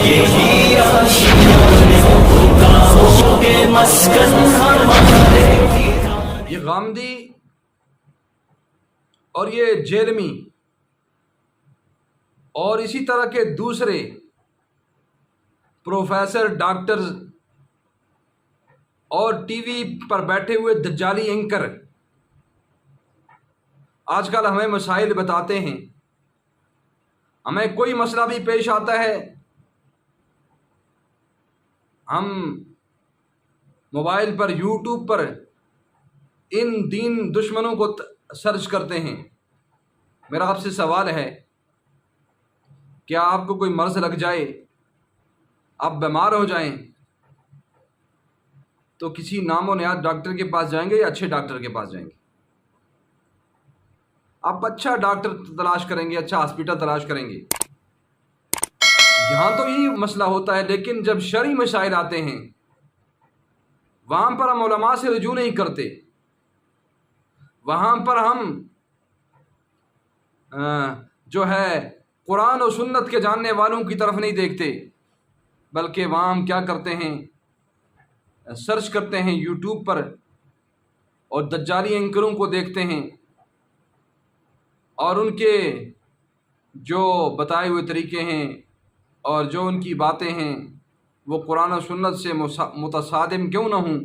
یہی آشیان گمراہوں کے مسکن ہمارے. یہ غامدی اور یہ جیلمی اور اسی طرح کے دوسرے پروفیسر، ڈاکٹرز اور ٹی وی پر بیٹھے ہوئے دجالی اینکر آج کل ہمیں مسائل بتاتے ہیں. ہمیں کوئی مسئلہ بھی پیش آتا ہے، ہم موبائل پر، یوٹیوب پر ان دین دشمنوں کو سرچ کرتے ہیں. میرا آپ سے سوال ہے، کیا آپ کو کوئی مرض لگ جائے، آپ بیمار ہو جائیں تو کسی نام و نہاد ڈاکٹر کے پاس جائیں گے یا اچھے ڈاکٹر کے پاس جائیں گے؟ آپ اچھا ڈاکٹر تلاش کریں گے، اچھا ہاسپٹل تلاش کریں گے. یہاں تو یہی مسئلہ ہوتا ہے، لیکن جب شرعی مسائل آتے ہیں وہاں پر ہم علماء سے رجوع نہیں کرتے. وہاں پر ہم جو ہے قرآن و سنت کے جاننے والوں کی طرف نہیں دیکھتے، بلکہ وہاں ہم کیا کرتے ہیں، سرچ کرتے ہیں یوٹیوب پر اور دجالی اینکروں کو دیکھتے ہیں اور ان کے جو بتائے ہوئے طریقے ہیں اور جو ان کی باتیں ہیں وہ قرآن و سنت سے متصادم کیوں نہ ہوں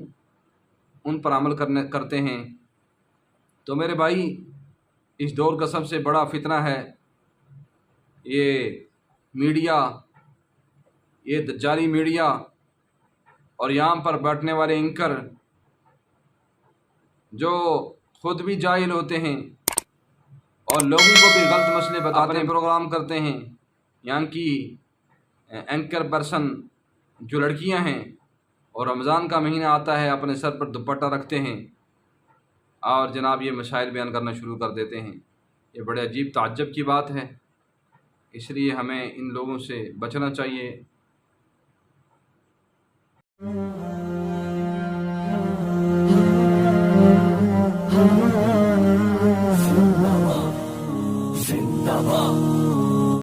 ان پر عمل کرتے ہیں. تو میرے بھائی، اس دور کا سب سے بڑا فتنہ ہے یہ میڈیا، یہ دجالی میڈیا اور یہاں پر بیٹھنے والے اینکر جو خود بھی جاہل ہوتے ہیں اور لوگوں کو بھی غلط مسئلے بتاتے ہیں، پروگرام کرتے ہیں. یہاں کی اینکر پرسن جو لڑکیاں ہیں اور رمضان کا مہینہ آتا ہے اپنے سر پر دوپٹہ رکھتے ہیں اور جناب یہ مسائل بیان کرنا شروع کر دیتے ہیں. یہ بڑے عجیب تعجب کی بات ہے، اس لیے ہمیں ان لوگوں سے بچنا چاہیے.